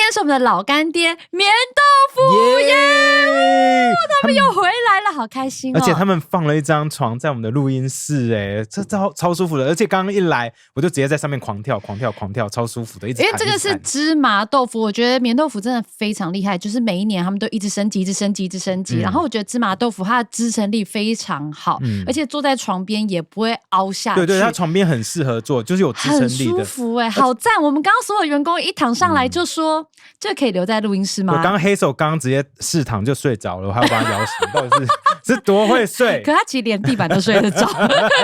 天是我们的老干爹棉豆腐耶，他们又回来了，好开心哦！而且他们放了一张床在我们的录音室，这超舒服的。而且刚刚一来，我就直接在上面狂跳，超舒服的，一直看。因为这个是芝麻豆腐，我觉得棉豆腐真的非常厉害，就是每一年他们都一直升级。然后我觉得芝麻豆腐它的支撑力非常好，而且坐在床边也不会凹下去。对，它床边很适合坐，就是有支撑力的，很舒服好赞！我们刚刚所有员工一躺上来就说，这可以留在录音室吗？我刚刚黑手刚直接试躺就睡着了，我还要把他摇醒，到底是多会睡？可他其实连地板都睡得着，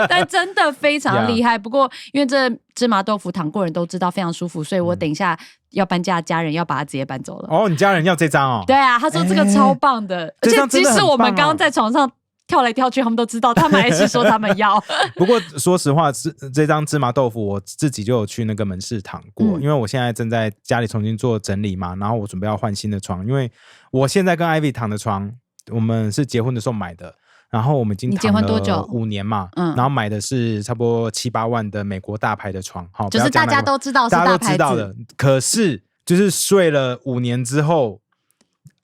但真的非常厉害。不过因为这芝麻豆腐躺过人都知道非常舒服，所以我等一下要搬家的家人要把它直接搬走了。你家人要这张哦？对啊，他说这个超棒的，而且即使我们刚刚在床上跳来跳去，他们都知道，他们还是说他们要。不过说实话，这张芝麻豆腐我自己就有去那个门市躺过，因为我现在正在家里重新做整理嘛，然后我准备要换新的床，因为我现在跟 Ivy 躺的床，我们是结婚的时候买的。然后我们已经躺了5年嘛，然后买的是差不多7、8万的美国大牌的床，就是大家都知道是大牌子，大家都知道的。可是就是睡了5年之后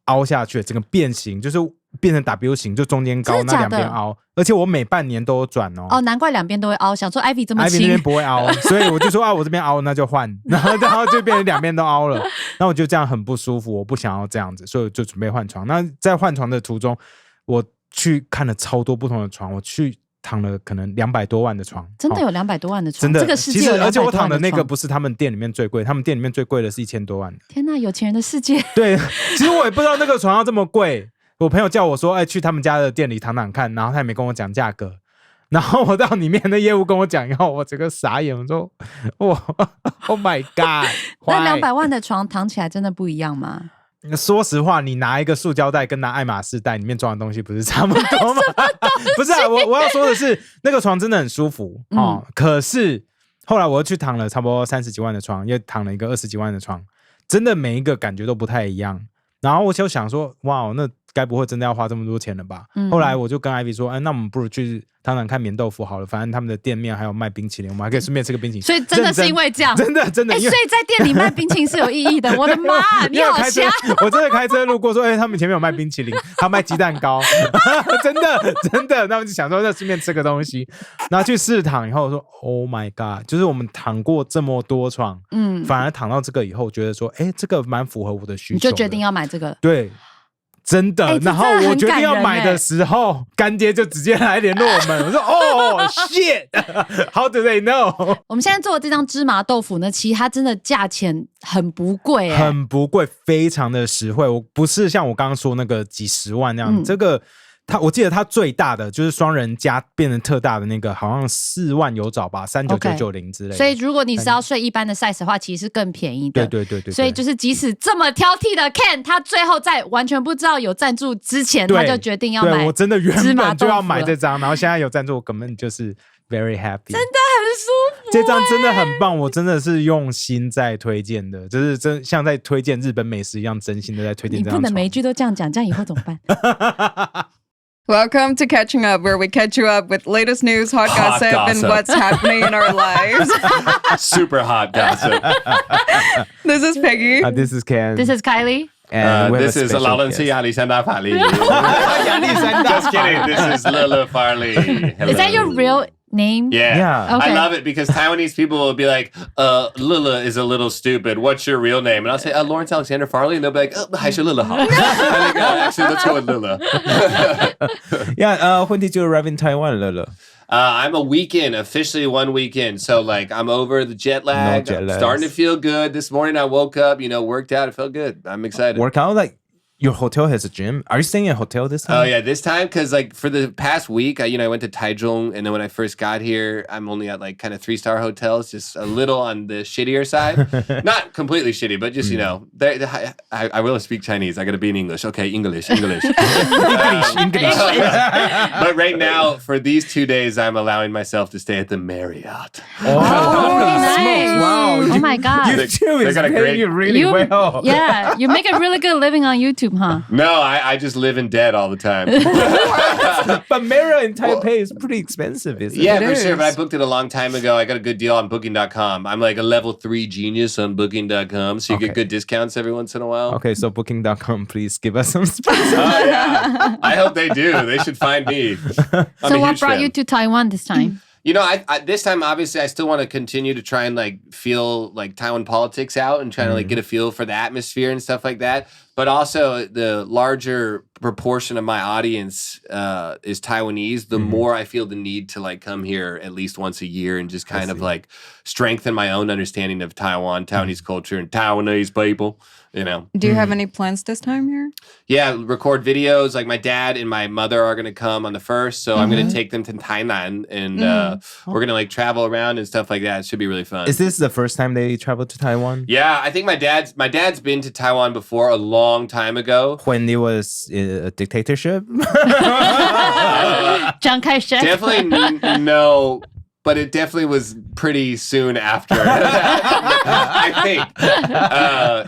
凹下去，整个变形，就是变成 W 型，就中间高，那两边凹，而且我每半年都有转哦。难怪两边都会凹，想说 Ivy 这么轻 ，Ivy 那边不会凹，所以我就说我这边凹，那就换，然后就变成两边都凹了，那我觉得这样很不舒服，我不想要这样子，所以我就准备换床。那在换床的途中，我去看了超多不同的床，我去躺了可能200多万的床，真的有200多万的床，真的，这个世界有200多万的床。而且我躺的那个不是他们店里面最贵，他们店里面最贵的是1000多万的。天哪，有钱人的世界。对，其实我也不知道那个床要这么贵，我朋友叫我说，去他们家的店里躺躺看，然后他也没跟我讲价格，然后我到里面的业务跟我讲以后，我整个傻眼，我说，Oh my God！ 那200万的床躺起来真的不一样吗？说实话，你拿一个塑胶袋跟拿爱马仕袋里面装的东西不是差不多吗？不是啊，我要说的是那个床真的很舒服可是后来我又去躺了差不多30几万的床，又躺了一个20几万的床，真的每一个感觉都不太一样。然后我就想说，哇，那该不会真的要花这么多钱了吧？后来我就跟 Ivy 说，那我们不如去躺躺看棉豆腐好了，反正他们的店面还有卖冰淇淋，我们还可以顺便吃个冰淇淋。所以真的是因为这样，真的，所以在店里卖冰淇淋是有意义的。我的妈，你好瞎！我真的开车路过说，他们前面有卖冰淇淋，还有卖鸡蛋糕，真的，那我就想说，那顺便吃个东西。然后去试躺以后说 ，Oh my God， 就是我们躺过这么多床，反而躺到这个以后，觉得说，这个蛮符合我的需求的，你就决定要买这个，对。真的，然后我决定要买的时候，干爹就直接来联络我们。我说shit， how do they know？ 我们现在做的这张芝麻豆腐呢，其实它真的价钱很不贵，很不贵，非常的实惠。我不是像我刚刚说那个几十万那样，这个。我记得它最大的就是双人加变成特大的那个，好像4万有找吧，39990之类的。所以如果你是要睡一般的 size 的话，其实是更便宜的。对。所以就是即使这么挑剔的 Ken， 他最后在完全不知道有赞助之前，他就决定要买。对，我真的原本就要买这张，然后现在有赞助，我根本就是 very happy， 真的很舒服。这张真的很棒，我真的是用心在推荐的，就是像在推荐日本美食一样，真心的在推荐这张床。你不能每一句都这样讲，这样以后怎么办？Welcome to Catching Up, where we catch you up with latest news, hot gossip, and what's happening in our lives. Super hot gossip. This is Peggy. This is Ken. This is Kylie. And this is 劳伦斯亚历山大法利。Just kidding. This is Lila Farley. Is that your real name? Yeah. Okay. I love it because Taiwanese people will be like, Lila is a little stupid. What's your real name? And I'll say, Lawrence Alexander Farley. And they'll be like, 还是 Lila 好。Actually, let's go with Lila. When did you arrive in Taiwan, Lila? I'm a weekend, officially 1 weekend. So, I'm over the jet lag. I'm starting to feel good. This morning I woke up, worked out. It felt good. I'm excited. Work out? Your hotel has a gym? Are you staying in a hotel this time? Oh, yeah, this time? Because, for the past week, I went to Taichung, and then when I first got here, I'm only at, kind of 3-star hotels, just a little on the shittier side. Not completely shitty, but just, I will speak Chinese. I got to be in English. Okay, English. English. But right now, for these 2 days, I'm allowing myself to stay at the Marriott. Oh, nice. Wow. Oh, my God. YouTube is paying you really well. Yeah, you make a really good living on YouTube. YouTube, huh? No, I just live in debt all the time. But Marriott in Taipei is pretty expensive, isn't it? Yeah, for sure. But I booked it a long time ago. I got a good deal on Booking.com. I'm like a level 3 genius on Booking.com, so you get good discounts every once in a while. Okay, so Booking.com, please give us some sponsors. Oh, yeah. I hope they do. They should find me. So what brought you to Taiwan this time? You know, I this time, obviously, I still want to continue to try and like feel like Taiwan politics out and try to like get a feel for the atmosphere and stuff like that. But also the larger proportion of my audience is Taiwanese. The more I feel the need to like come here at least once a year and just kind of like strengthen my own understanding of Taiwan, Taiwanese culture, and Taiwanese people. You know. Do you have any plans this time here? Yeah, record videos. Like my dad and my mother are going to come on the 1st, so I'm going to take them to Tainan, and we're going to like travel around and stuff like that. It should be really fun. Is this the first time they traveled to Taiwan? Yeah, I think my dad's been to Taiwan before a long time ago. When it was a dictatorship? Definitely no. But it definitely was pretty soon after. I think.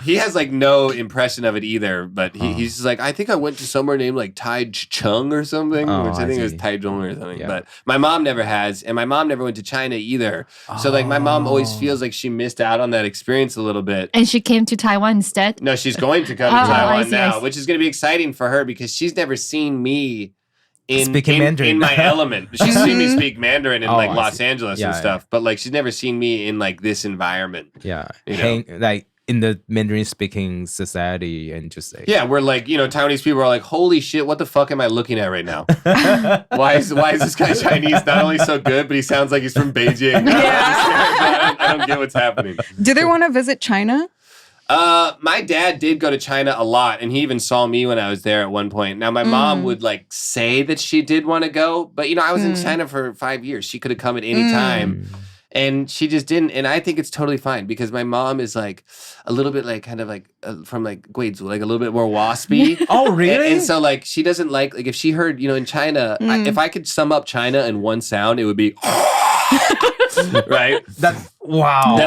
He has like no impression of it either. But he's just like, I think I went to somewhere named like Taichung or something, which I think it was Taichung or something. Yeah. But my mom never has. And my mom never went to China either. So like my mom always feels like she missed out on that experience a little bit. And she came to Taiwan instead? No, she's going to come to Taiwan now, which is going to be exciting for her because she's never seen me in my element. She's seen me speak Mandarin in like Los Angeles and stuff, but like she's never seen me in like this environment. Yeah, like in the Mandarin speaking society and just like we're like, you know, Taiwanese people are like, holy shit, what the fuck am I looking at right now? Why is this guy Chinese? Not only so good, but he sounds like he's from Beijing. I don't get what's happening. Do they want to visit China? My dad did go to China a lot, and he even saw me when I was there at one point. Now, my mom would like say that she did want to go, but you know, I was in China for 5 years. She could have come at any time, and she just didn't. And I think it's totally fine because my mom is like a little bit like kind of like from like Guizhou, like a little bit more waspy. Oh, really? And so like she doesn't like if she heard, you know, in China, if I could sum up China in one sound, it would be. Right? That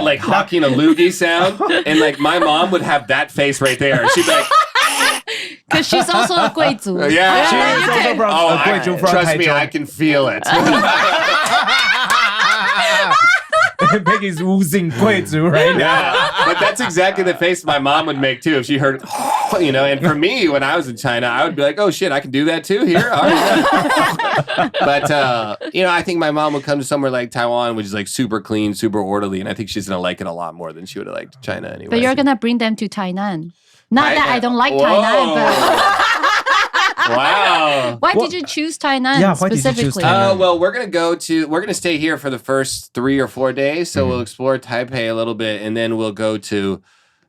like hawking a loogie sound. And like my mom would have that face right there. She'd be like, because she's also a Guizhou. Yeah. She's also from Guizhou. Trust me, I can feel it. Peggy's oozing Guizhou right now. Yeah, but that's exactly the face my mom would make too if she heard, you know. And for me, when I was in China, I would be like, "Oh shit, I can do that too here." All right. But you know, I think my mom would come to somewhere like Taiwan, which is like super clean, super orderly, and I think she's gonna like it a lot more than she would have liked China anyway. But you're gonna bring them to Tainan. Not that I don't like Tainan, but. Wow. Why did you choose Tainan specifically? Did you choose Tainan? Well, we're gonna stay here for the first 3 or 4 days. So we'll explore Taipei a little bit, and then we'll go to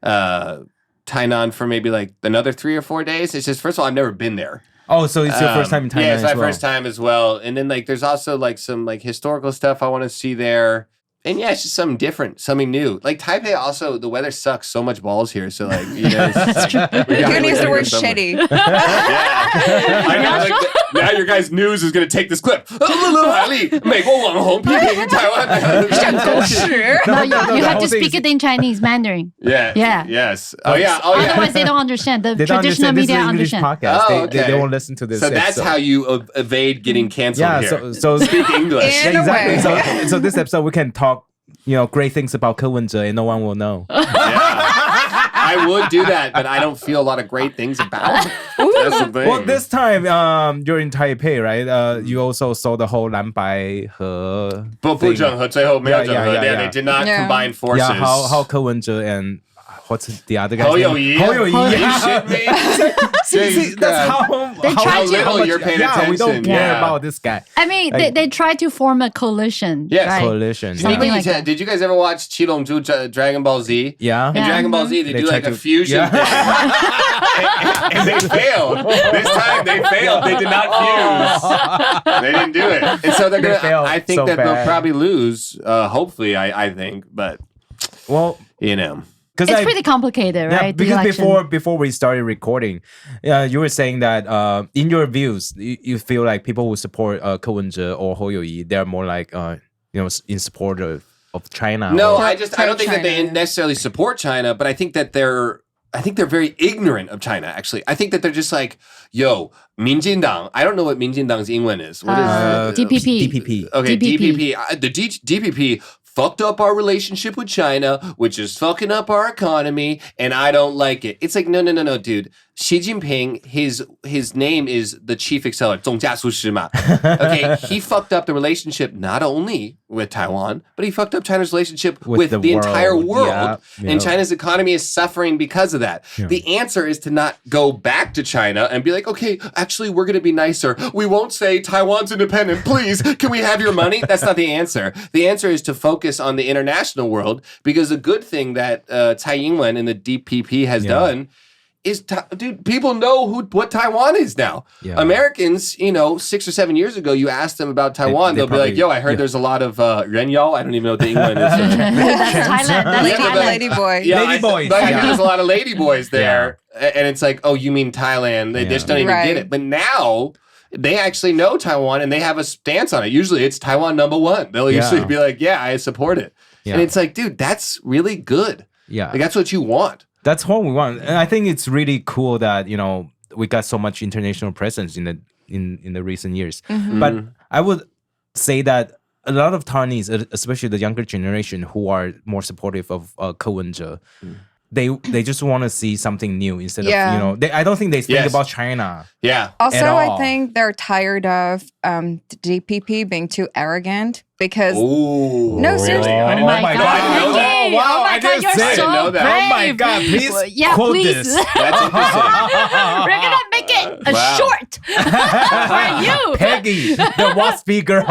Tainan for maybe like another 3 or 4 days. It's just, first of all, I've never been there. Oh, so it's your first time in Tainan? Yeah, it's my first time as well. And then like there's also like some like historical stuff I want to see there. And yeah, it's just something different, something new. Like Taipei, also the weather sucks so much balls here. So like, you know, that's true. You can use the word shitty. Yeah. Now your guys' news is gonna take this clip. 美国网红批评台湾。No, you have to speak it in Chinese, Mandarin. Yeah. Yes. Oh yeah. Otherwise, they don't understand. The traditional media understand. Podcast. Oh, okay. They won't listen to this. So that's how you evade getting canceled here. Yeah. So speak English. In a way. Exactly. So this episode we can talk, you know, great things about Ke Wen-je and no one will know. I would do that, but I don't feel a lot of great things about it. That's the thing. Well, this time you're in Taipei, right? You also saw the whole 蓝白合不整合最后没有整合 Yeah. They did not combine forces. Yeah, how Ke Wen-je and what's the other guy? 侯友宜. You shit me? See, that's how little you're paying attention. We don't care about this guy. I mean, they try to form a coalition. Yes. Right? Coalition. Something like that. Did you guys ever watch 七龙珠 Dragon Ball Z? Yeah. In Dragon Ball Z, they do like a fusion thing. and they failed. This time they failed. They did not fuse. They didn't do it. And so they're gonna. I think that they'll probably lose. Hopefully, I think. But well, you know. It's pretty complicated, right? Yeah, because before we started recording, you were saying that in your views, you feel like people who support Ke Wen-je or Hou You-yi, they're more like in support of China. No, I don't think that they necessarily support China, but I think that they're I think they're very ignorant of China, actually. I think that they're just like, yo, 民进党. I don't know what 民进党's 英文is. What is DPP. Okay, DPP. The DPP fucked up our relationship with China, which is fucking up our economy, and I don't like it. It's like, no, dude. Xi Jinping, his name is the chief accelerator, 总加速师嘛. Okay, he fucked up the relationship not only with Taiwan, but he fucked up China's relationship with the entire world. And China's economy is suffering because of that. Yeah. The answer is to not go back to China and be like, okay, actually, we're going to be nicer. We won't say Taiwan's independent. Please, can we have your money? That's not the answer. The answer is to focus on the international world, because the good thing that Tsai Ing-wen and the DPP has done is, dude, people know what Taiwan is now. Yeah. Americans, 6 or 7 years ago, you ask them about Taiwan, they'll be like, yo, I heard there's a lot of renyao. I don't even know what the English is. That's Thailand. That's lady boy. Yeah, lady boys. But I hear there's a lot of lady boys there. Yeah. And it's like, oh, you mean Thailand. They just don't even get it. But now they actually know Taiwan and they have a stance on it. Usually it's Taiwan #1. They'll usually be like, yeah, I support it. Yeah. And it's like, dude, that's really good. Yeah. Like, that's what you want. That's what we want. And I think it's really cool that, we got so much international presence in the recent years. Mm-hmm. But I would say that a lot of Taiwanese, especially the younger generation who are more supportive of Ko Wen-je, they just want to see something new instead of, I don't think they think about China. Yeah. Also, I think they're tired of DPP being too arrogant because... Ooh. No, seriously. Oh my God. Oh, wow. I didn't you're so brave. Oh my God. Please quote this. That's interesting. We're going to make it a short for you. Peggy, the waspy girl,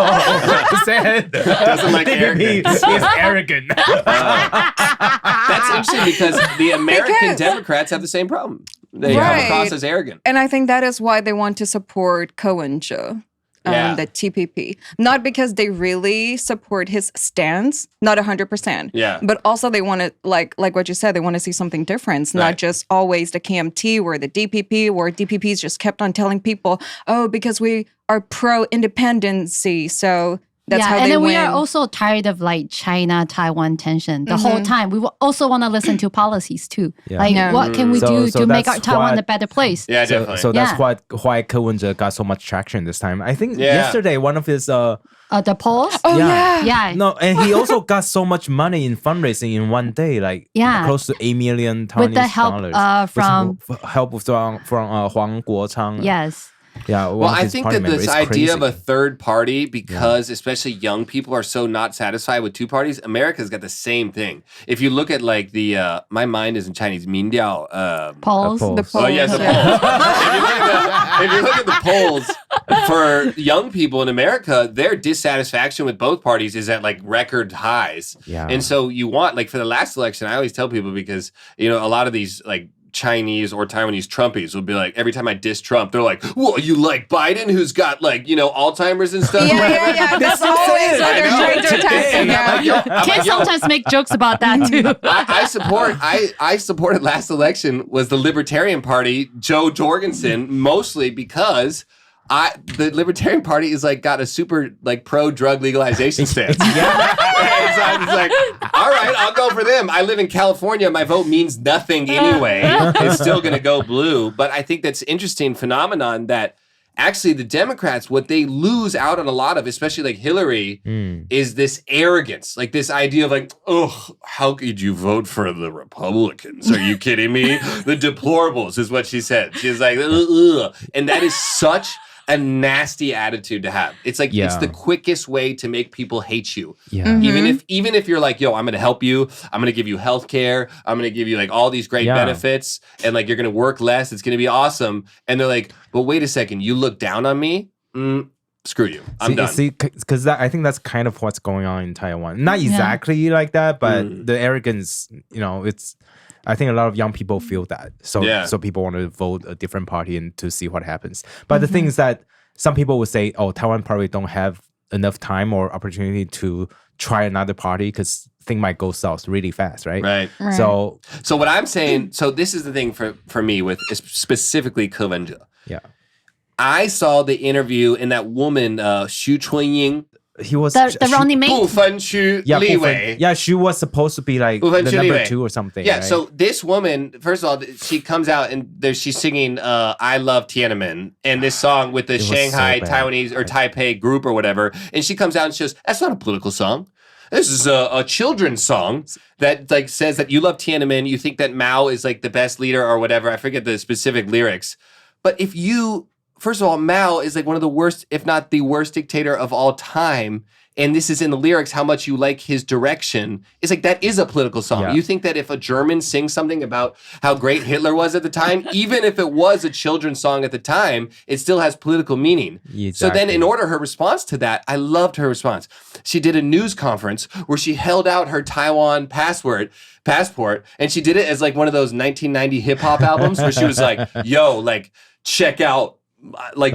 said doesn't like arrogance. Is arrogant. That's interesting because the American Democrats have the same problem. They come across as arrogant. And I think that is why they want to support Ko Wen-je, the TPP. Not because they really support his stance, not 100%. Yeah. But also they want to, like what you said, they want to see something different. It's not just always the KMT or the DPP, where DPPs just kept on telling people, oh, because we are pro-independency, so... That's how and they then win. We are also tired of China-Taiwan tension the whole time. We will also want to listen to policies too. Yeah. What can we do to make our Taiwan a better place? Yeah, definitely. So that's why Ko Wen-je got so much traction this time. I think yesterday one of his the polls. Oh yeah. No, and he also got so much money in fundraising in one day, close to 8 million Taiwanese with the help from Huang Guochang. Yes. Yeah, well, I think that this idea of a third party, because especially young people are so not satisfied with two parties, America's got the same thing. If you look at the, my mind is in Chinese, 民调, polls. The polls. Oh, yes, the polls. If you look at the polls, for young people in America, their dissatisfaction with both parties is at record highs. Yeah. And so you want, for the last election, I always tell people because, a lot of these, Chinese or Taiwanese Trumpies will be like, every time I diss Trump, they're like, well, you like Biden who's got Alzheimer's and stuff? Yeah. That's always what they're trying to attack. Kids sometimes make jokes about that too. I supported last election was the Libertarian Party, Joe Jorgensen, mostly because the Libertarian Party is got a super pro-drug legalization stance. And so I was like, all right, I'll go for them. I live in California. My vote means nothing anyway. It's still going to go blue. But I think that's interesting phenomenon that actually the Democrats, what they lose out on a lot of, especially Hillary, is this arrogance. This idea of oh, how could you vote for the Republicans? Are you kidding me? The deplorables is what she said. She's like, ugh. And that is such a nasty attitude to have. It's it's the quickest way to make people hate you. Yeah. Mm-hmm. Even if you're yo, I'm going to help you. I'm going to give you health care. I'm going to give you all these great benefits. And you're going to work less. It's going to be awesome. And they're like, but wait a second. You look down on me? Screw you. I'm done. See, because I think that's kind of what's going on in Taiwan. Not exactly like that, but the arrogance, it's... I think a lot of young people feel that. So people want to vote a different party and to see what happens. But the thing is that some people would say, oh, Taiwan probably don't have enough time or opportunity to try another party because thing might go south really fast, right? Right. So what I'm saying, so this is the thing for me with specifically Ko Wen-je. Yeah. I saw the interview and that woman, Xu Chunying, he was the running mate. 不分区立委. Yeah, she was supposed to be like the number 2 or something. Yeah, right? so this woman, first of all, she comes out and she's singing I Love Tiananmen and this song with the Shanghai Taiwanese or Taipei group or whatever. And she comes out and she goes, that's not a political song. This is a children's song that like says that you love Tiananmen, you think that Mao is like the best leader or whatever. I forget the specific lyrics. But if you, first of all, Mao is like one of the worst, if not the worst dictator of all time. And this is in the lyrics, how much you like his direction. It's like, that is a political song. Yeah. You think that if a German sings something about how great Hitler was at the time, even if it was a children's song at the time, it still has political meaning. Exactly. So then in order, her response to that, I loved her response. She did a news conference where she held out her Taiwan passport, and she did it as like one of those 1990 hip hop albums where she was like, yo, like, check out my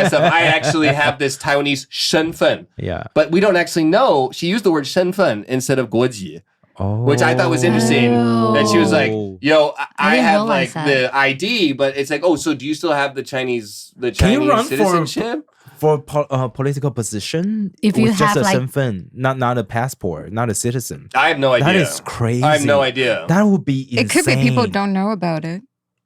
stuff. I actually have this Taiwanese 身份. Yeah. But we don't actually know. She used the word 身份 instead of 国籍, which I thought was interesting. That she was like, yo, I have like the ID, but it's like, oh, so do you still have the Chinese citizenship? For political position? If you have just a like 身份, not a passport, not a citizen. I have no idea. That is crazy. I have no idea. That would be insane. It could be people don't know about it.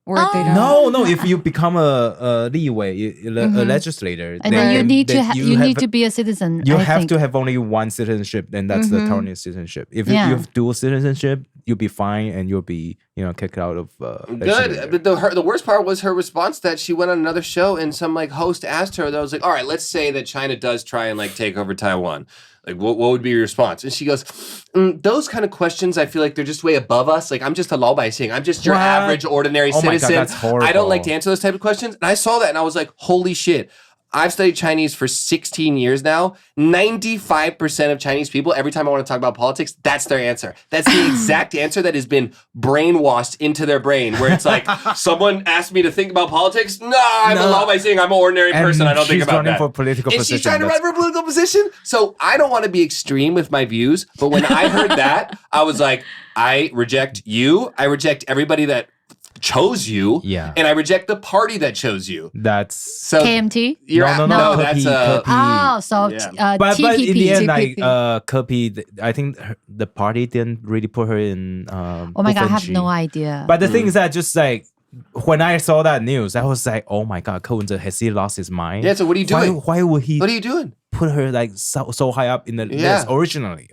Or they don't. No. If you become a 立委, a legislator, and then you need to be a citizen. You have to have only one citizenship, and that's the Taiwanese citizenship. If you have dual citizenship, you'll be fine, and you'll be kicked out of. Good, but the worst part was her response that she went on another show, and some like host asked her that was like, all right, let's say that China does try and like take over Taiwan. Like, what would be your response? And she goes, those kind of questions, I feel like they're just way above us. Like, I'm just a 老百姓. I'm just your average, ordinary citizen. My God, that's horrible. I don't like to answer those type of questions. And I saw that and I was like, holy shit. I've studied Chinese for 16 years now. 95% of Chinese people, every time I want to talk about politics, that's their answer. That's the exact answer that has been brainwashed into their brain, where it's like, someone asked me to think about politics? No, I'm a 老百姓. I'm an ordinary person. I don't think about that. She's running for political position. She's trying to run for a political position? So I don't want to be extreme with my views, but when I heard that, I was like, I reject you. I reject everybody that chose you, and I reject the party that chose you. That's so KMT. No, that's TPP. But in the end, like Kepi, I think the party didn't really put her in. Oh my God, I have no idea. But the thing is that just like when I saw that news, I was like, oh my God, Ko Wen-je, has he lost his mind? Yeah. So what are you doing? Why would he? What are you doing? Put her like so high up in the list originally.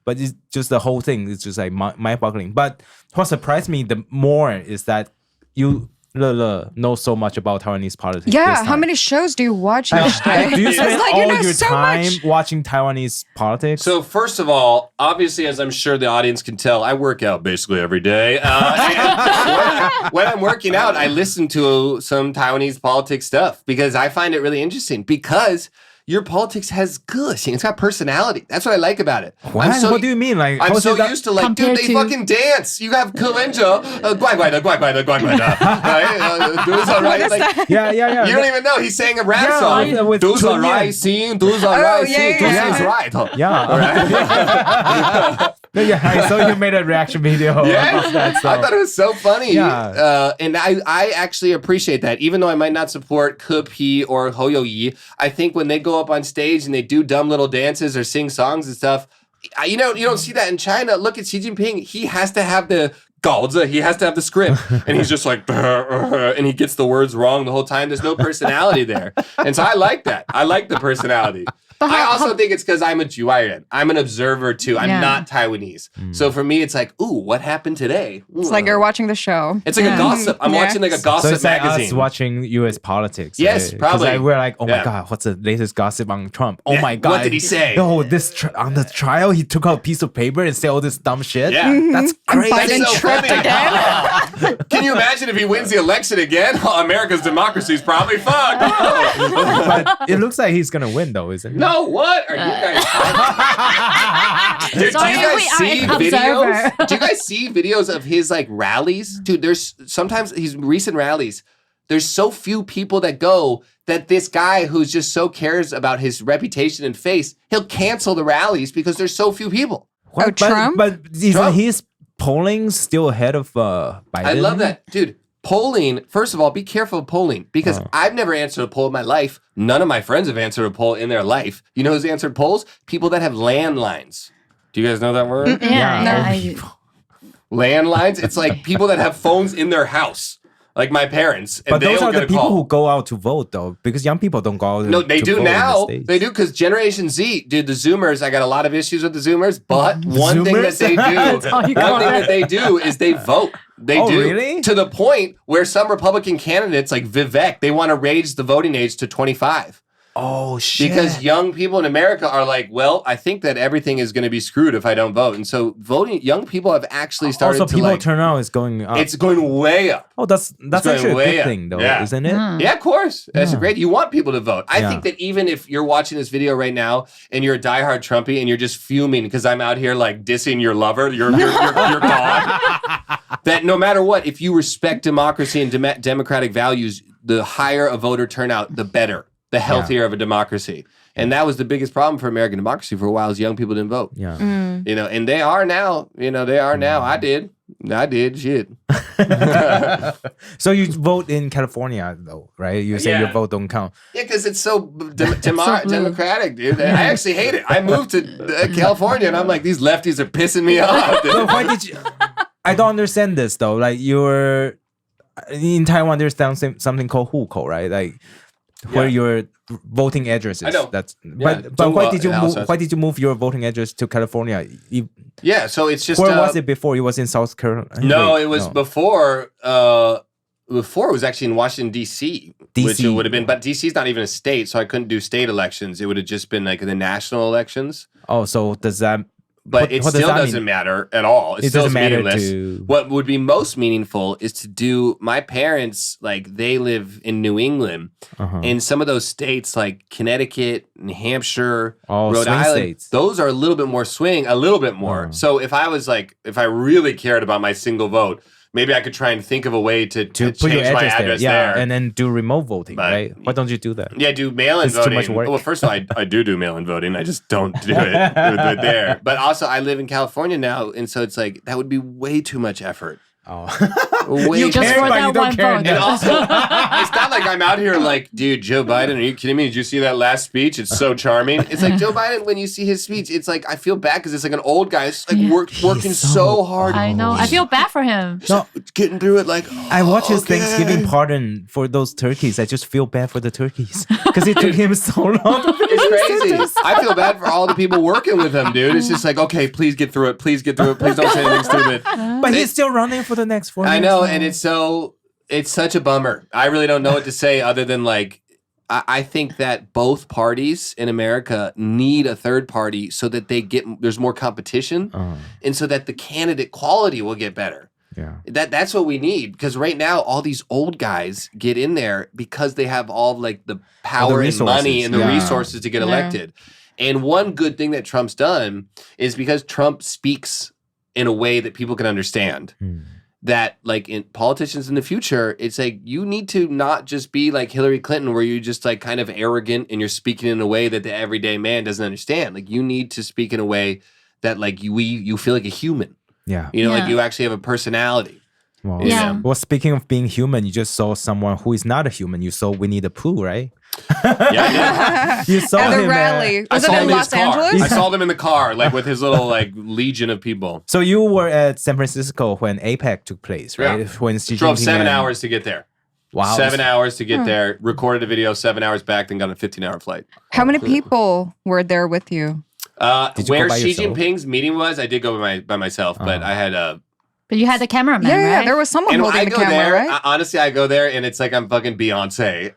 But it's just the whole thing is just like mind-boggling. But what surprised me the more is that you know so much about Taiwanese politics. Yeah, how many shows do you watch each day? Do you spend all your time watching Taiwanese politics? So first of all, obviously, as I'm sure the audience can tell, I work out basically every day. And when I'm working out, I listen to some Taiwanese politics stuff because I find it really interesting because your politics has gushing. It's got personality. That's what I like about it. What do you mean? Like, I'm so used to like, dude, they fucking dance. You have 柯文哲, 乖乖的, 乖乖的, 乖乖的. Right? 独自来 like, yeah. You don't even know. He's saying a rap song. 独自来行, 独自来行, 独自 right. Yeah, I saw you made a reaction video. Yeah, of that, so. I thought it was so funny. Yeah. And I actually appreciate that. Even though I might not support Kepi or Hou You-yi, I think when they go up on stage and they do dumb little dances or sing songs and stuff, you don't see that in China. Look at Xi Jinping. He has to have the 稿子. He has to have the script. And he's just like, and he gets the words wrong the whole time. There's no personality there. And so I like that. I like the personality. I also think it's because I'm a Juairen. I'm an observer too. I'm not Taiwanese. So for me, it's like, ooh, what happened today? Ooh. It's like you're watching the show. It's like a gossip. I'm watching like a gossip so it's magazine. Like us watching U.S. politics. Yes, right? probably. Like, we're like, oh my God, what's the latest gossip on Trump? Oh my God. What did he say? No, on the trial, he took out a piece of paper and said all this dumb shit. Yeah. That's crazy. Biden tripped again. Can you imagine if he wins the election again? Oh, America's democracy is probably fucked. But it looks like he's going to win though, isn't it? No, what? Are you guys... Dude, do you guys see videos of his like rallies? Dude, there's sometimes his recent rallies, there's so few people that go that this guy who's just so cares about his reputation and face, he'll cancel the rallies because there's so few people. What? Oh, Trump? But isn't his polling still ahead of Biden? I love that. Dude, polling, first of all, be careful of polling because I've never answered a poll in my life. None of my friends have answered a poll in their life. You know who's answered polls? People that have landlines. Do you guys know that word? Landlines? It's like people that have phones in their house. Like my parents. And but those are the people call. who go out to vote, though, because young people don't go out No, they to do vote now. in the States. They do because Generation Z, dude, the Zoomers, I got a lot of issues with the Zoomers, but one thing that they do is they vote. They do. Really? To the point where some Republican candidates like Vivek, they want to raise the voting age to 25. Oh, shit. Because young people in America are like, well, I think that everything is going to be screwed if I don't vote. And so voting, young people have actually started also, to people like... turnout is going up. It's going way up. Oh, that's actually a good thing, though, yeah. isn't it? Yeah, of course. That's great. You want people to vote. I think that even if you're watching this video right now and you're a diehard Trumpy and you're just fuming because I'm out here like dissing your lover, your dog, that no matter what, if you respect democracy and democratic values, the higher a voter turnout, the better. The healthier of a democracy. And that was the biggest problem for American democracy for a while is young people didn't vote. Yeah. You know, and they are now. I did. Shit. So you vote in California, though, right? You say your vote don't count. Yeah, because it's so democratic, dude. I actually hate it. I moved to California and I'm like, these lefties are pissing me off. So why did you... I don't understand this, though. Like, you're... In Taiwan, there's something called 户口, right? Like... Where your voting address is. I know. But why did you move your voting address to California? So it's just where was it before? It was in South Carolina. No, it was before. Before it was actually in Washington D.C., which it would have been. But D.C. is not even a state, so I couldn't do state elections. It would have just been like the national elections. Oh, so does that? But it still doesn't matter at all. It still is meaningless. What would be most meaningful is to do, my parents, like they live in New England. And some of those states like Connecticut, New Hampshire, Rhode Island, states. Those are a little bit more swing, a little bit more. So if I was like, if I really cared about my single vote, maybe I could try and think of a way to change put your my address there. And then do remote voting, right? Why don't you do that? Yeah, do mail-in voting. Too much work. Well, first of all, I do mail-in voting. I just don't do it there. But also, I live in California now, and so it's like, that would be way too much effort. You just for that one vote. And also, it's not like I'm out here like, dude, Joe Biden, are you kidding me? Did you see that last speech? It's so charming. It's like Joe Biden, when you see his speech, it's like, I feel bad because it's like an old guy like working so hard. I know. I feel bad for him. No, getting through it like, I watch his Thanksgiving pardon for those turkeys. I just feel bad for the turkeys because it took him so long. It's crazy. I feel bad for all the people working with him, dude. It's just like, okay, please get through it. Please get through it. Please don't say anything stupid. But he's still running for the next 4 years. I know, and it's such a bummer. I really don't know what to say other than like, I think that both parties in America need a third party so that there's more competition and so that the candidate quality will get better. Yeah. That's what we need, because right now all these old guys get in there because they have all like the power and money and the resources to get elected. And one good thing that Trump's done is because Trump speaks in a way that people can understand. That like in politicians in the future, it's like you need to not just be like Hillary Clinton where you're just like kind of arrogant and you're speaking in a way that the everyday man doesn't understand. Like you need to speak in a way that like you feel like a human. Yeah. You know, like you actually have a personality. Well, well, speaking of being human, you just saw someone who is not a human. You saw Winnie the Pooh, right? Yeah. You saw at him the rally. Was it in Los Angeles? I saw them in the car, like with his little like legion of people. So you were at San Francisco when APEC took place, right? Yeah. When drove 7 hours to get there. Wow. 7 hours to get there. Recorded a video, 7 hours back, then got a 15-hour flight. How many people were there with you? Where Xi Jinping's meeting was, I did go by myself, but I had But you had the cameraman, right? Yeah, there was someone holding the camera, right? Honestly, I go there and it's like I'm fucking Beyonce.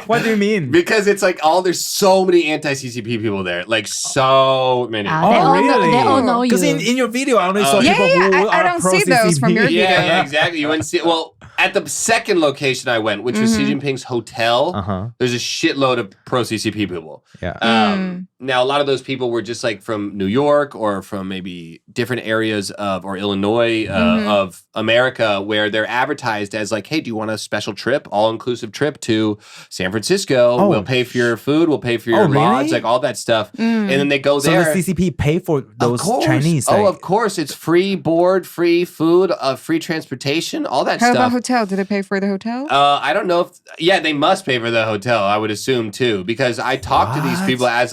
What do you mean? Because it's like there's so many anti-CCP people there. Like so many. Really? They all know you. Because in your video, I only saw people who are I don't see those from your video. Yeah, exactly. You wouldn't see it. Well, at the second location I went, which was Xi Jinping's hotel, there's a shitload of pro-CCP people. Yeah. Now, a lot of those people were just like from New York or from maybe different areas or Illinois of America, where they're advertised as like, hey, do you want a special trip, all-inclusive trip to San Francisco? We'll pay for your food. We'll pay for your lodge, like all that stuff. And then they go there. So the CCP pay for those Chinese? Like... of course. It's free board, free food, free transportation, all that stuff. How about hotel? Do they pay for the hotel? I don't know if... they must pay for the hotel, I would assume, too. Because I talk to these people as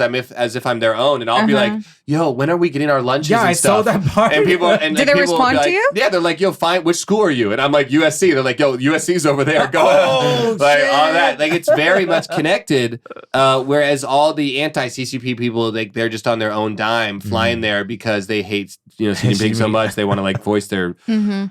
if I'm their own, and I'll be like, yo, when are we getting our lunches and stuff? I saw that part. And people, do they respond to you? Yeah, they're like, yo, fine, which school are you? And I'm like, USC. They're like, yo, USC's over there. Go ahead. Like, all that. Like, it's very much connected. Whereas all the anti-CCP people, they're just on their own dime, flying there because they hate, Xi Jinping so much. They want to like voice their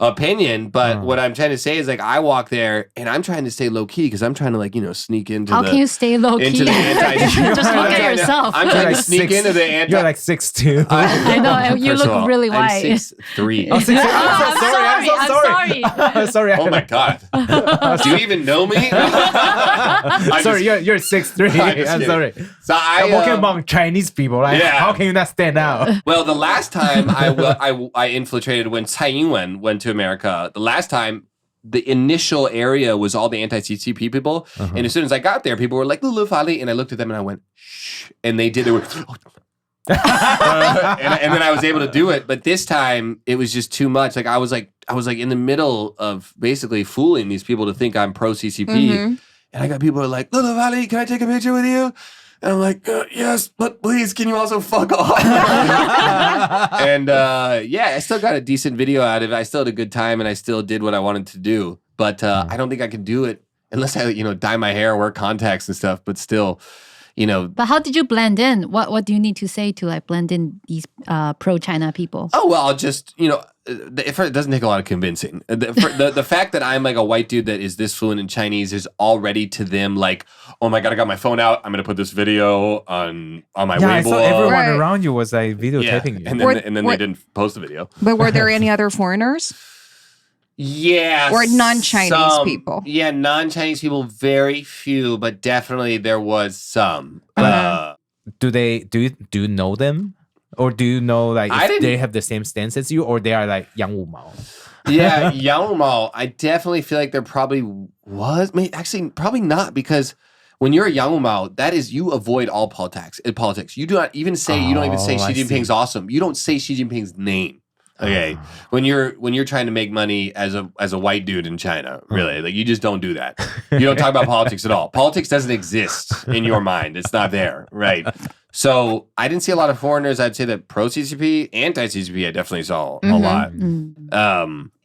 opinion. But what I'm trying to say is like, I walk there and I'm trying to stay low key because I'm trying to like, sneak into How can you stay low key? Into the Just look at yourself. I'm trying to sneak into the anti. You're like 6'2". I know. You look really white. I'm 6'3". Oh, 6'3". I'm sorry. Sorry. Oh my God. Do you even know me? Sorry, you're 6'3". I'm sorry. So I'm walking among Chinese people. Like, how can you not stand out? Well, the last time I infiltrated when Tsai Ing-wen went to America, the last time, the initial area was all the anti-CCP people. And as soon as I got there, people were like, Lulu Fali. And I looked at them and I went, shh. And they were, and then I was able to do it. But this time it was just too much. Like I was like in the middle of basically fooling these people to think I'm pro-CCP. And I got people who are like, Lulu Fali, can I take a picture with you? And I'm like, yes, but please, can you also fuck off? And I still got a decent video out of it. I still had a good time, and I still did what I wanted to do. But I don't think I can do it unless I, dye my hair, wear contacts and stuff. But still, But how did you blend in? What do you need to say to like blend in these pro-China people? Oh, well, I'll just, it doesn't take a lot of convincing. The fact that I'm like a white dude that is this fluent in Chinese is already to them like, oh my God, I got my phone out. I'm going to put this video on my Weibo. I saw everyone around you was like videotaping you. And then they didn't post the video. But were there any other foreigners? Yeah. Or non-Chinese people? Yeah, non-Chinese people, very few, but definitely there was some. Do you know them? Or do you know like if they have the same stance as you, or they are like Yang Wu Mao? Yeah, Yang Wu Mao. I definitely feel like there probably was. Actually, probably not, because when you're a Yang Wu Mao, that is, you avoid all politics. You do not even say, you don't even say Xi Jinping's awesome. You don't say Xi Jinping's name. Okay, when you're trying to make money as a white dude in China, really, like you just don't do that. You don't talk about politics at all. Politics doesn't exist in your mind. It's not there, right? So I didn't see a lot of foreigners. I'd say that pro-CCP, anti-CCP, I definitely saw a lot.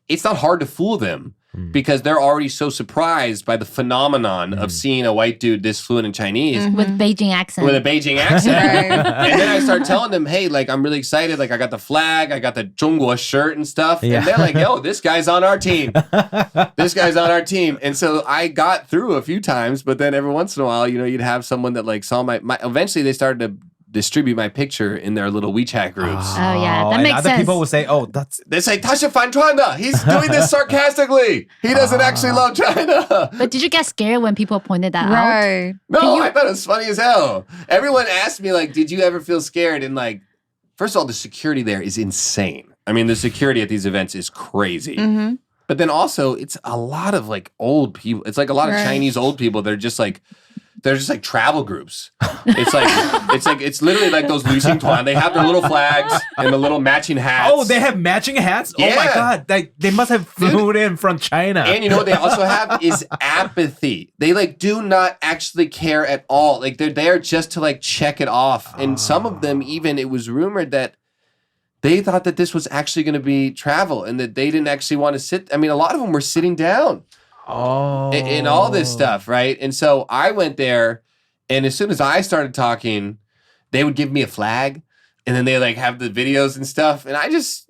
It's not hard to fool them because they're already so surprised by the phenomenon of seeing a white dude this fluent in Chinese. With Beijing accent. With a Beijing accent. And then I start telling them, hey, like, I'm really excited. Like, I got the flag. I got the Zhongguo shirt and stuff. And they're like, yo, this guy's on our team. This guy's on our team. And so I got through a few times, but then every once in a while, you'd have someone that like saw my eventually they started to distribute my picture in their little WeChat groups. Oh yeah, that makes other sense. People will say, "Oh, they say Tasha Fan Chuanda. He's doing this sarcastically. He doesn't actually love China." But did you get scared when people pointed that Right. out? No, I thought it was funny as hell. Everyone asked me like, "Did you ever feel scared?" And like, first of all, the security there is insane. I mean, the security at these events is crazy. But then also, it's a lot of like old people. It's like a lot of Chinese old people. They're just like travel groups. It's literally like those Lu Xingtuan. They have their little flags and the little matching hats. Oh, they have matching hats? Yeah. Oh my God. They must have flown in from China. And you know what they also have is apathy. They like do not actually care at all. Like they're there just to like check it off. And some of them even, it was rumored that they thought that this was actually going to be travel and that they didn't actually want to sit. I mean, a lot of them were sitting down. In all this stuff, right? And so I went there, and as soon as I started talking, they would give me a flag, and then they like have the videos and stuff, and I just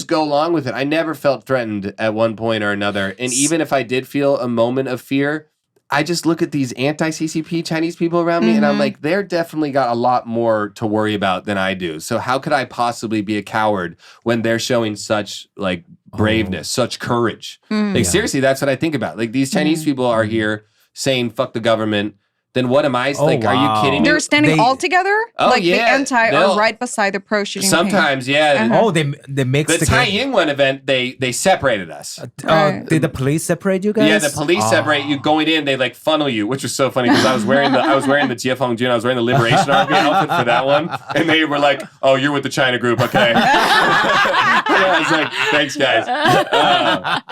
go along with it. I never felt threatened at one point or another, and even if I did feel a moment of fear, I just look at these anti-CCP Chinese people around me, and I'm like, they're definitely got a lot more to worry about than I do. So how could I possibly be a coward when they're showing such like braveness, such courage? Like seriously, that's what I think about. Like these Chinese people are here saying fuck the government. then what am I? Like, wow. are you kidding me? They're standing all together? Oh, like yeah. the anti They'll- are right beside the pro shooting. Sometimes, yeah. Oh, they mixed The Tai Ying-wen event, they separated us. Right. Did the police separate you guys? Yeah, the police separate you going in. They like funnel you, which was so funny because I was wearing the Jiefeng Jun. I was wearing the Liberation Army outfit for that one, and they were like, "Oh, you're with the China group, okay?" Yeah, I was like, "Thanks, guys."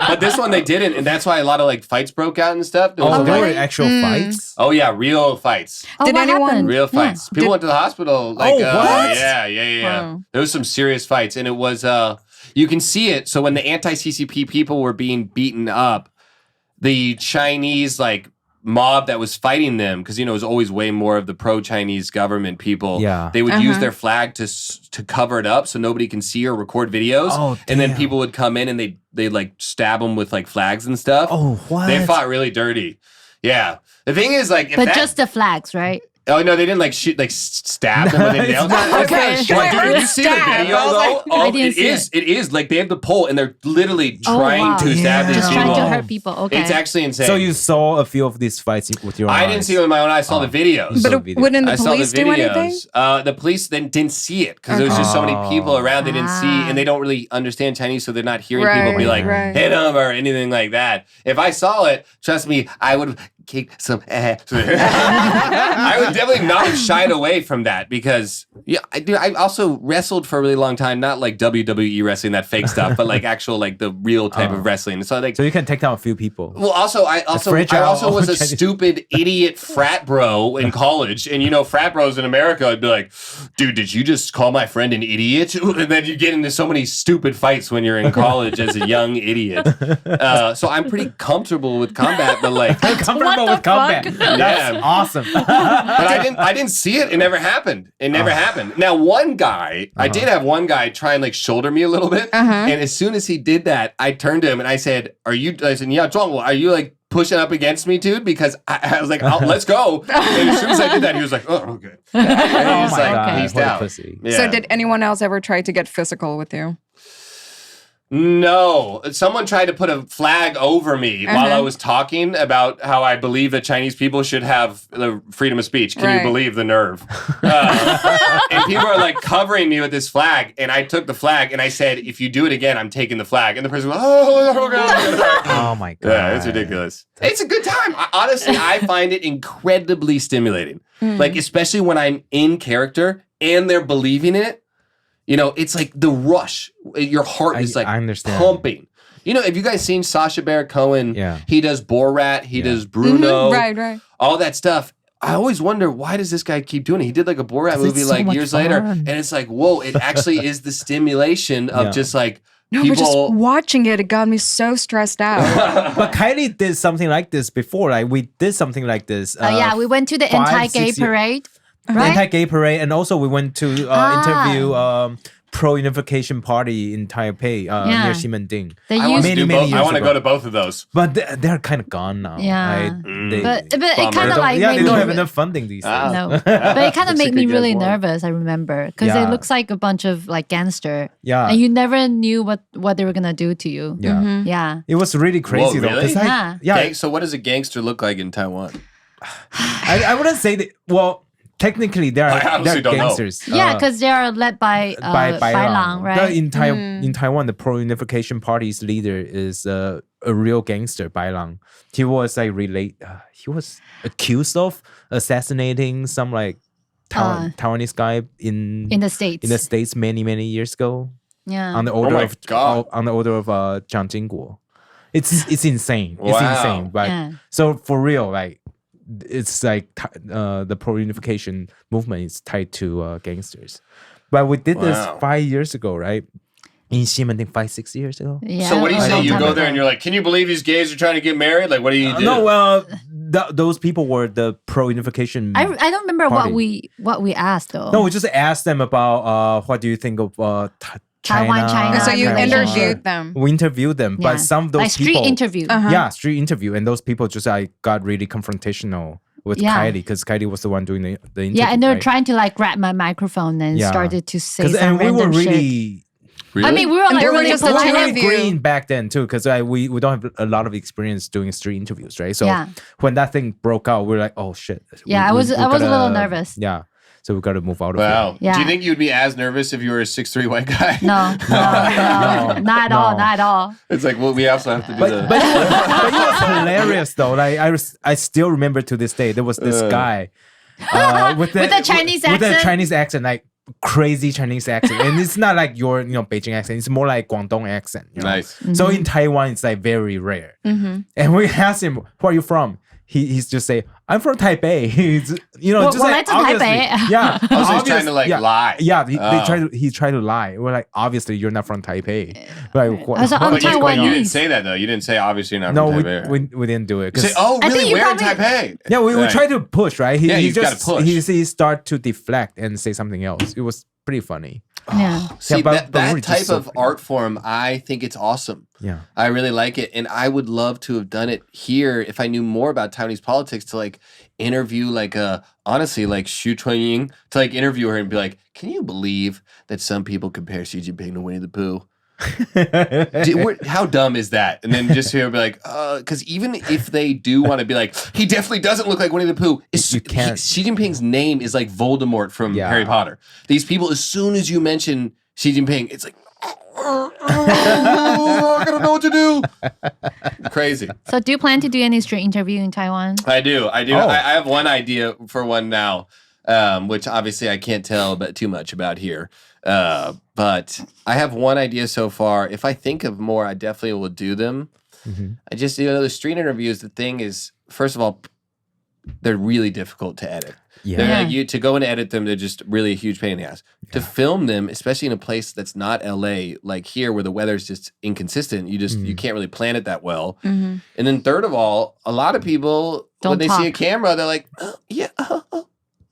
But this one they didn't, and that's why a lot of like fights broke out and stuff. There was Oh, a there lot- were actual fights? Oh yeah, real fights. Oh, Did what anyone- happened? Real fights. People went to the hospital. Like, what? Yeah. Wow. There was some serious fights, and it was you can see it. So when the anti-CCP people were being beaten up, the Chinese like mob that was fighting them, because it was always way more of the pro-Chinese government people. Yeah. They would use their flag to cover it up so nobody can see or record videos. Oh, and then damn. people would come in and they like stab them with like flags and stuff. Oh, what? They fought really dirty. Yeah. The thing is, like, if But that, just the flags, right? oh no, they didn't like shoot, like stab them with anything else. Okay. Well, I dude, heard did you see the stab. video I was though? like- Oh, I didn't see it is like they have the pole and they're literally trying wow. to stab these Just people. trying to hurt people. Okay. It's actually insane. So you saw a few of these fights with your eyes? I didn't see them with my own eyes. I saw the videos. But So video. wouldn't the I saw the police do anything? videos. The police then didn't see it because there was just so many people around. They didn't see, Ah. and they don't really understand Chinese, so they're not hearing people be like, Right. "Hit them" or anything like that. If I saw it, trust me, I would kick some ass. I would definitely not have shied away from that because I also wrestled for a really long time, not like WWE wrestling, that fake stuff, but like actual like the real type of wrestling. So like So you can take down a few people. well, I also fragile was a Chinese- stupid idiot frat bro in college, and frat bros in America would be like, "Dude, did you just call my friend an idiot?" And then you get into so many stupid fights when you're in college as a young idiot. So I'm pretty comfortable with combat, but like, Comfortable with combat. That's Yeah. awesome. but I didn't see it. It never happened. It never happened. Now, one guy, I did have one guy try and like shoulder me a little bit, and as soon as he did that, I turned to him and I said, "Yeah, Zhuang, are you like pushing up against me, dude?" Because I was like, "Let's go." And as soon as I did that, he was like, "Oh, okay." And Oh he's my like, God, "Peaced what a out." pussy. Yeah. So did anyone else ever try to get physical with you? No, someone tried to put a flag over me while I was talking about how I believe that Chinese people should have the freedom of speech. Can you Right. believe the nerve? And people are like covering me with this flag, and I took the flag and I said, "If you do it again, I'm taking the flag." And the person went, "Oh, okay." Oh my God. Yeah, it's ridiculous. It's a good time. Honestly, I find it incredibly stimulating. Like, especially when I'm in character and they're believing it. It's like the rush. Your heart is like I understand. pumping. Have you guys seen Sacha Baron Cohen? Yeah. He does Borat. He does Bruno. Right. All that stuff. I always wonder, why does this guy keep doing it? He did like a Borat 'Cause movie it's so like much years later. fun. And it's like, whoa, it actually is the stimulation of Yeah. just like No, people. but just watching it got me so stressed out. But Kylie did something like this before. Like we did something like this. Yeah, we went to the 5, anti-gay 6 years- parade, right? Anti-gay parade, and also we went to interview pro-unification party in Taipei near Ximending. They I want used, to many I years want to ago. go to both of those. But they're kind of gone now. Yeah. right? They- but it Bummer. kind of like yeah, made they don't me have enough funding these days. Ah. no, but it kind of Wish made they me could get really more. nervous. I remember because Yeah. it looks like a bunch of like gangster, Yeah. and you never knew what they were gonna do to you. Yeah. Yeah. It was really crazy though. really? 'cause Yeah. So what does a gangster look like in Taiwan? I wouldn't say that. Well, technically they're honestly don't know. gangsters. Yeah, because they are led by Bailang, right? In Taiwan, the pro-unification party's leader is a real gangster, Bailang. He was like he was accused of assassinating some like Taiwanese guy in in the States. many years ago. Yeah. On the order my of God. on the order of Jiang Jingguo. It's insane. It's Wow. insane. But Yeah. so for real, like it's like the pro-unification movement is tied to gangsters. But we did this Wow. 5 years ago, right? In Ximending 5-6 years ago. Yeah, So what do you a say? long You time go ago. there and you're like, "Can you believe these gays are trying to get married?" Like, what do you do? No, those people were the pro-unification. I don't remember Party. what we asked though. No, we just asked them about what do you think of Taiwan, China. So you Taiwan. interviewed them. We interviewed them, Yeah. but some of those like street people, interview. yeah, street interview, and those people just got really confrontational with Yeah. Kylie because Kylie was the one doing the interview. Yeah, and they were right? trying to like grab my microphone and Yeah. started to say 'Cause- some and we were random shit. really Really? I mean, we were And like they were really just we were interview. really green back then too, because we don't have a lot of experience doing street interviews, right? So Yeah. when that thing broke out, we were like, oh shit. Yeah, I was a little nervous. Yeah, so we got to move out of Wow. it. Yeah. Do you think you'd be as nervous if you were a 6'3" white guy? No, not at all, not at all. It's like, well, we also have to do But the. but it was hilarious though. Like I still remember to this day. There was this guy with the Chinese with the accent? Chinese accent, like crazy Chinese accent, and it's not like your Beijing accent. It's more like Guangdong accent. You know? Nice. So in Taiwan, it's like very rare. And we asked him, "Where are you from?" He's just say, "I'm from Taipei." He's, just well, like that's in obviously, Taipei. yeah. Oh, so he's trying to like yeah. lie. Yeah, Oh. he tried to lie. We're like, obviously you're not from Taipei. Like, I was like, I'm But you didn't Taiwanese. say that though. You didn't say obviously you're not no, from we, Taipei. we didn't do it. You 'Cause- say, oh, I really? think you Where in probably- Taipei? Yeah, we Right. tried to push, right? Yeah, he you've gotta just push. he start to deflect and say something else. It was pretty funny. Yeah. See, but that we're just type so of funny. art form, I think it's awesome. Yeah. I really like it. And I would love to have done it here if I knew more about Taiwanese politics, to like interview like honestly, like Xu Chunying, to like interview her and be like, can you believe that some people compare Xi Jinping to Winnie the Pooh? How dumb is that? And then just hear be like, because even if they do want to be like, he definitely doesn't look like Winnie the Pooh. You can't. Xi Jinping's name is like Voldemort from Yeah. Harry Potter. These people, as soon as you mention Xi Jinping, it's like, I don't know what to do. Crazy. So do you plan to do any street interview in Taiwan? I do. Oh. I have one idea for one now, which obviously I can't tell but too much about here. But I have one idea so far. If I think of more, I definitely will do them. I just, the street interviews, the thing is, first of all, they're really difficult to edit. Yeah. They're Yeah. to go and edit them, they're just really a huge pain in the ass. To film them, especially in a place that's not LA, like here where the weather's just inconsistent, you can't really plan it that well. And then third of all, a lot of people, when Don't they see a talk. camera, they're like, oh, yeah.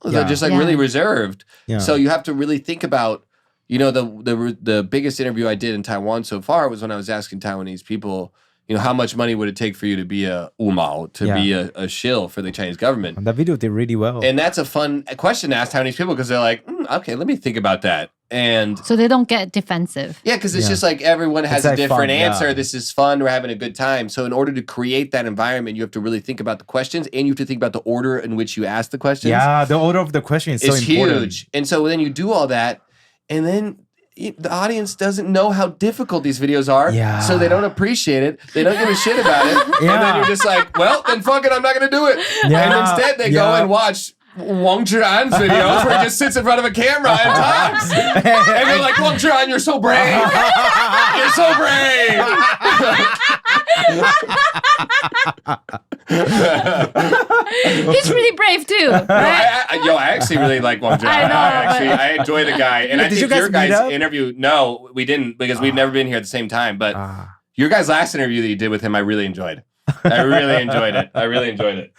They're Yeah. just like Yeah. really reserved. Yeah. So you have to really think about, the biggest interview I did in Taiwan so far was when I was asking Taiwanese people, how much money would it take for you to be a umao, to be a shill for the Chinese government? That video did really well. And that's a fun question to ask Taiwanese people because they're like, okay, let me think about that. And So they don't get defensive. yeah, because it's Yeah. just like everyone has It's a like different fun, yeah. answer. This is fun. We're having a good time. So in order to create that environment, you have to really think about the questions and you have to think about the order in which you ask the questions. yeah, the order of the question is so It's important. huge. And so then you do all that, and then the audience doesn't know how difficult these videos are, Yeah. so they don't appreciate it. They don't give a shit about it. And then Yeah. you're just like, well, then fuck it, I'm not going to do it. Yeah. And instead they go Yeah. and watch Wang Zhi'an's videos where he just sits in front of a camera and talks. And they're like, Wang Zhi'an, you're so brave. You're so brave. He's really brave too, No, right? I actually really like Wang Zhi'an. I know, I enjoy the guy. And I Did think you guys your meet guys' up? interview, no, we didn't because we've never been here at the same time. But your guys' last interview that you did with him, I really enjoyed. I really enjoyed it.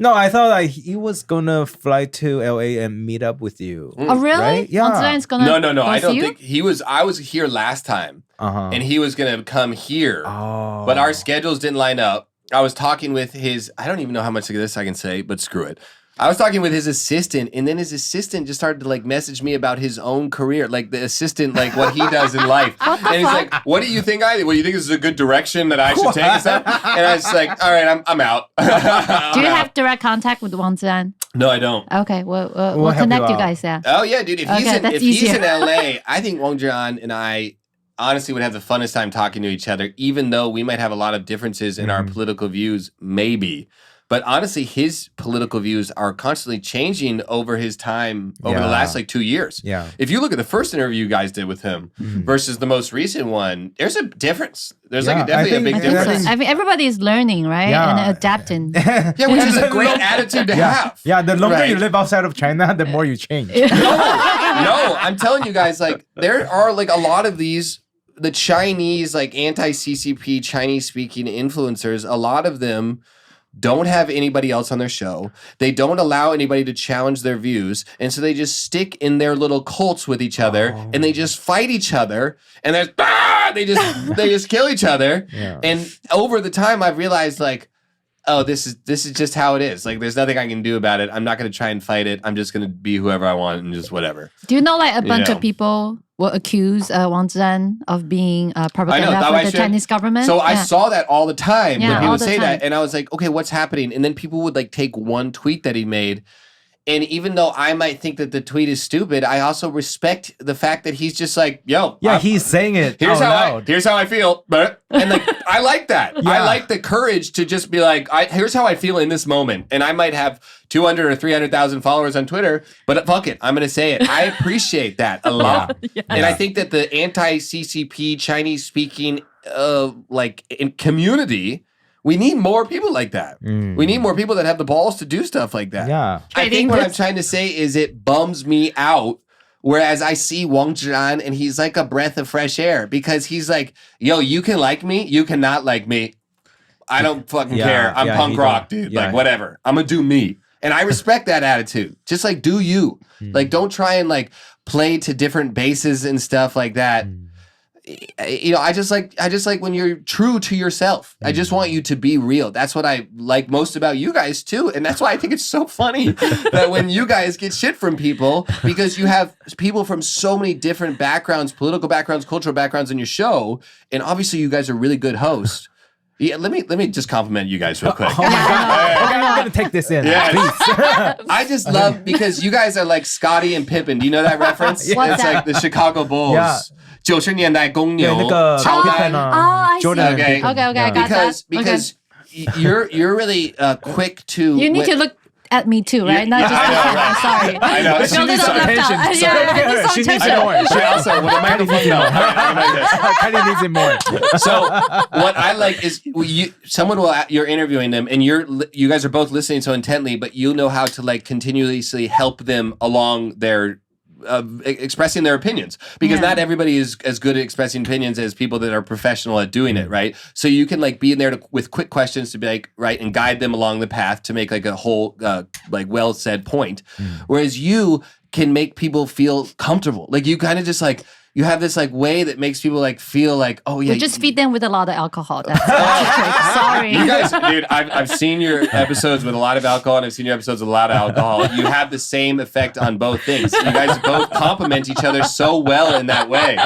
No, I thought like he was gonna fly to LA and meet up with you. Oh really? Right? Yeah. Wang Zhi'an's gonna No. go I see don't you? think he was. I was here last time, Uh-huh. and he was gonna come here, Oh. but our schedules didn't line up. I was talking with his. I don't even know how much of this I can say, but screw it. I was talking with his assistant, and then his assistant just started to like message me about his own career, like the assistant, like what he does in life. And he's like, "What do you think? What do you think this is a good direction that I should take?" And stuff? And I was like, "All right, I'm out." Do you have direct contact with Wang Zhi'an? No, I don't. Okay, we'll help connect you you out. guys, yeah. Oh yeah, dude. If Okay, that's he's easier. in LA, I think Wang Zhi'an and I honestly would have the funnest time talking to each other, even though we might have a lot of differences in our political views, maybe. But honestly, his political views are constantly changing over his time over the Yeah. last like 2 years. Yeah. If you look at the first interview you guys did with him versus the most recent one, there's a difference. There's Yeah, like definitely a I big think- I think difference. so. I mean, everybody is learning, right? Yeah. And adapting. Yeah, which is a great attitude to have. Yeah, the longer Right. you live outside of China, the more you change. No, I'm telling you guys, like there are like a lot of these, the Chinese, like anti-CCP Chinese speaking influencers, a lot of them don't have anybody else on their show. They don't allow anybody to challenge their views. And so they just stick in their little cults with each other and they just fight each other. And there's, they just kill each other. Yeah. And over the time I've realized like, oh, this is just how it is. Like there's nothing I can do about it. I'm not going to try and fight it. I'm just going to be whoever I want and just whatever. Do you know like a bunch know. of people will accuse Wang Zhian of being propaganda for the Chinese government. So I saw that all the time when people would say that, and I was like, okay, what's happening? And then people would like take one tweet that he made. And even though I might think that the tweet is stupid, I also respect the fact that he's just like, yo. Yeah, he's saying it here's out how I feel. And like, I like that. Yeah. I like the courage to just be like, here's how I feel in this moment. And I might have 200 or 300,000 followers on Twitter, but fuck it, I'm going to say it. I appreciate that a lot. And I think that the anti-CCP Chinese speaking in community, we need more people like that. We need more people that have the balls to do stuff like that. Yeah. I think what I'm trying to say is it bums me out. Whereas I see Wang Zhian and he's like a breath of fresh air because he's like, yo, you can like me, you cannot like me. I don't fucking care. I'm punk rock, dude. Like, whatever. I'm gonna do me. And I respect that attitude. Just like, do you. Like, don't try and like play to different bases and stuff like that. You know, I just like when you're true to yourself. I just want you to be real. That's what I like most about you guys too. And that's why I think it's so funny that when you guys get shit from people, because you have people from so many different backgrounds, political backgrounds, cultural backgrounds in your show. And obviously you guys are really good hosts. Yeah, let me just compliment you guys real quick. Oh my God. Okay, I'm going to take this in. Yeah. I just love, because you guys are like Scotty and Pippen. Do you know that reference? It's like the Chicago Bulls. Yeah. 90年代公牛 Jordan. Okay, I got that. Because you're really quick to. You need to look at me too, right? Not just I'm sorry. I know. She needs some attention. She needs it more. She also with a microphone. Kylie needs it more. So what I like is you're interviewing them and you guys are both listening so intently, but you know how to like continuously help them along their expressing their opinions, because not everybody is as good at expressing opinions as people that are professional at doing it, right? So you can like be in there with quick questions to be like, right, and guide them along the path to make like a whole like well said point. Whereas you can make people feel comfortable. Like you kind of just like, you have this like way that makes people like feel like, oh yeah. We just feed them with a lot of alcohol. That's sorry. You guys, dude, I've seen your episodes with a lot of alcohol and I've seen your episodes with a lot of alcohol. You have the same effect on both things. You guys both complement each other so well in that way.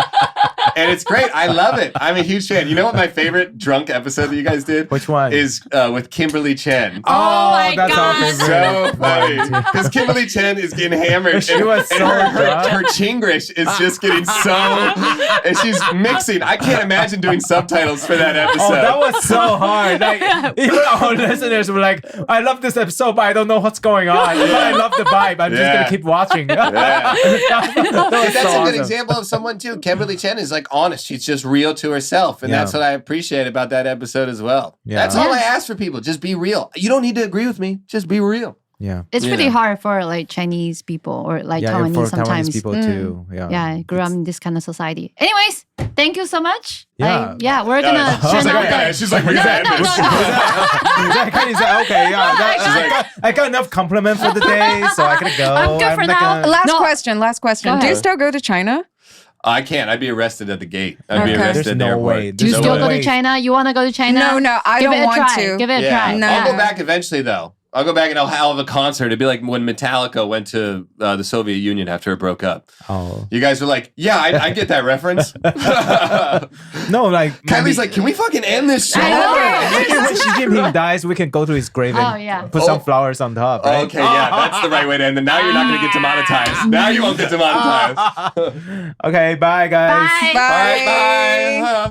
And it's great. I love it. I'm a huge fan. You know what my favorite drunk episode that you guys did? Which one? Is with Kimberly Chen. Oh my that's God. our favorite. So funny. Because Kimberly Chen is getting hammered. She was so drunk. Her Chinglish is just getting so... And she's mixing. I can't imagine doing subtitles for that episode. Oh, that was so hard. Like, even our listeners were like, I love this episode, but I don't know what's going on. But I love the vibe. I'm just going to keep watching. That's so a good example of someone, too. Kimberly Chen is like honest. She's just real to herself. And that's what I appreciate about that episode as well. Yeah. That's all I ask for people. Just be real. You don't need to agree with me. Just be real. Yeah, it's pretty hard for like Chinese people or like Taiwanese for sometimes. Taiwanese people too. Yeah, I grew up in this kind of society. Anyways, thank you so much. Yeah, we're gonna turn out that. She's like, we're gonna end this. Okay, I got enough compliment for the day, so I gotta go. I'm good for now. Last question. Do you still go to China? I can't. I'd be arrested at the gate. I'd be arrested at the airport. Do you still go to China? You want to go to China? No, I don't want to. Give it a try. No. I'll go back eventually, though. I'll go back and I'll have a concert. It'd be like when Metallica went to the Soviet Union after it broke up. Oh. You guys were like, yeah, I get that reference. No, like... Kylie's like, can we fucking end this show? When Xi Jinping dies, we can go to his grave and put some flowers on top, right? Okay, yeah, that's the right way to end it. Now you're not going to get demonetized. Now you won't get demonetized. Okay, bye, guys. Bye. Bye.